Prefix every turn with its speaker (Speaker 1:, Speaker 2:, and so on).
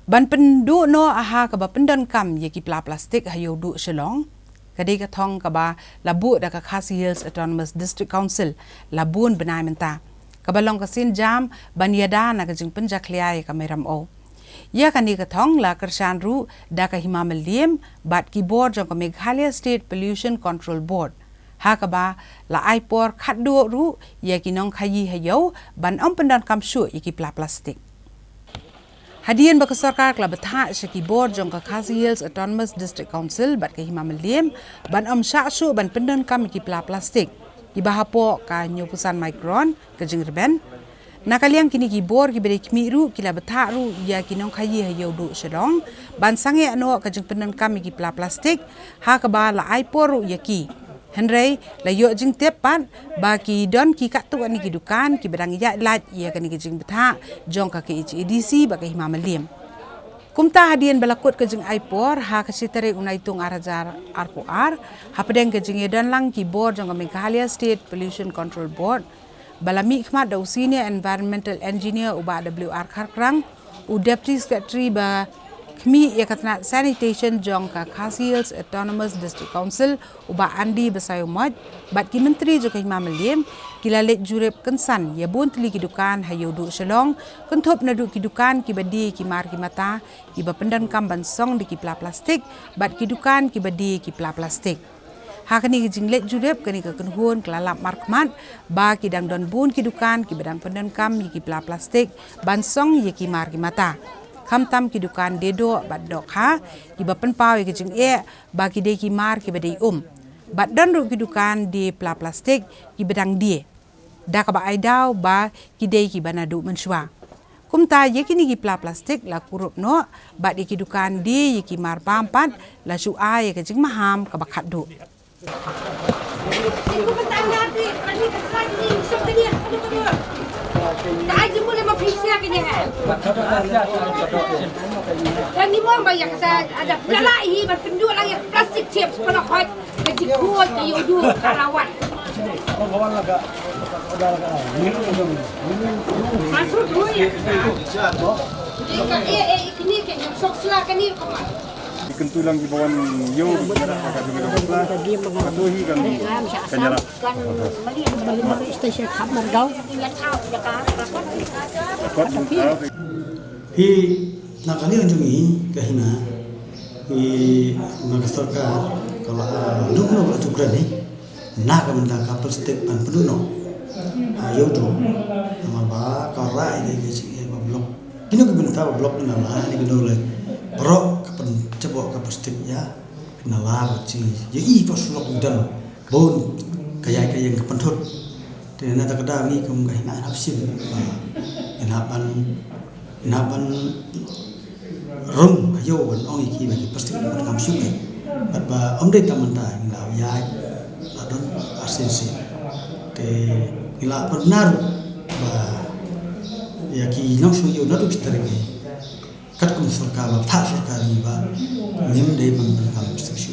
Speaker 1: ban pendu no aha ka ba pendan kam ye ki plastik hayo du shalong kadai ka thong ka ba labu da ka Khasi Hills Autonomous District Council labun benai menta ka ba long ka sin jam ban yada na ka jing penja kliai ka meram o ya ka ni ka thong la kershan ru da ka Himamal Liem bat ki board jong ka Meghalaya State Pollution Control Board ha ka ba la ai por khat du ru ye ki nong khayi hayo ban om pendan kam shu ye ki plastik Hadian baka sarkar kla betha shaki board jong ka Khasi Hills Autonomous District Council bat ka Himamal Liem ban sha shu ban pendan kam ki plastik ibahapo ka nyupusan micron ka jingirben nakaliang kini ki board ki bere kmiru kila betha ru ya kinong khayi hayo du shalong ban sange ano ka jing pendan kam ki plastik ha ka ba la ai por ru yaki Henry la yo jing tepan ba ki don ki ka tu ani ki dukan ki bedang ya lat ya kan ki jing betha jong ka ki EDC ba ka Himamal Liem kumta hadian balakut ka jing aipor ha ka sitere unai tung arajar arpoar ha pedeng ka jing edan lang ki board jong ka Meghalaya State Pollution Control Board balami khmat da senior environmental engineer uba WR Kharkrang u deputy secretary ba Kmi yakatna sanitation jong ka Khasi Hills Autonomous District Council uba Andi Basayomod bat ki menteri jo ka Himamal Liem kilalet jurep kensan ya bun tli ki dukan hayo du shalong kenthop na du ki dukan ki badi ki mar ki mata ki ba pendan kam ban song di ki plastik bat ki dukan ki badi ki plastik ha kani ki jinglet jurep kani ka kenhun kelalap markmat ba ki dang don bun ki dukan ki bedang pendan kam ki plastik ban song ye ki mar ki mata kam tam ki dukan dedo bat dok ha ki ba penpau ki jing ba ki de ki mar ki bedai bat dan ru ki dukan di plastik ki bedang die da ka ba ai daw ba ki de ki banadu menshwa kumta ye kini ki plastik la kurup no bat ki dukan di ye ki mar pampat la su ai ki jing maham ka ba khat du Aja mulai mempisia ke dia. Dan ni mau banyak saya ada pelai berpendu lagi plastik chip sekolah hot jadi kuat kayu dulu karawat. Masuk dulu ya. Ini kayak sok silakan ni kemana?
Speaker 2: Kentulang di bawah yo agak juga besar patuhi kan kenyara
Speaker 3: kan melihat stasiun kamar gau
Speaker 4: hi nakali anjungi kahina hi magasarkar kalau dukno batugra ni nak benda kapal stek pan peduno ayo tu nama ba kara ini ke blok ini ke benda blok na lah ini ke dole bro kapan coba kapastik ya nalar ci ya i pasulok dan bon kaya yang kepentut dan nata kadang ni kum kaya nak hapsim inapan rum ayo ban ong iki bagi pastik kam suke ba om de tamanta ngau ya adon asensi te ila benar ba ya ki nong so yo nadu kitarenge kat kum sarkar ba tha sarkar ni ba nim de ban kam pastik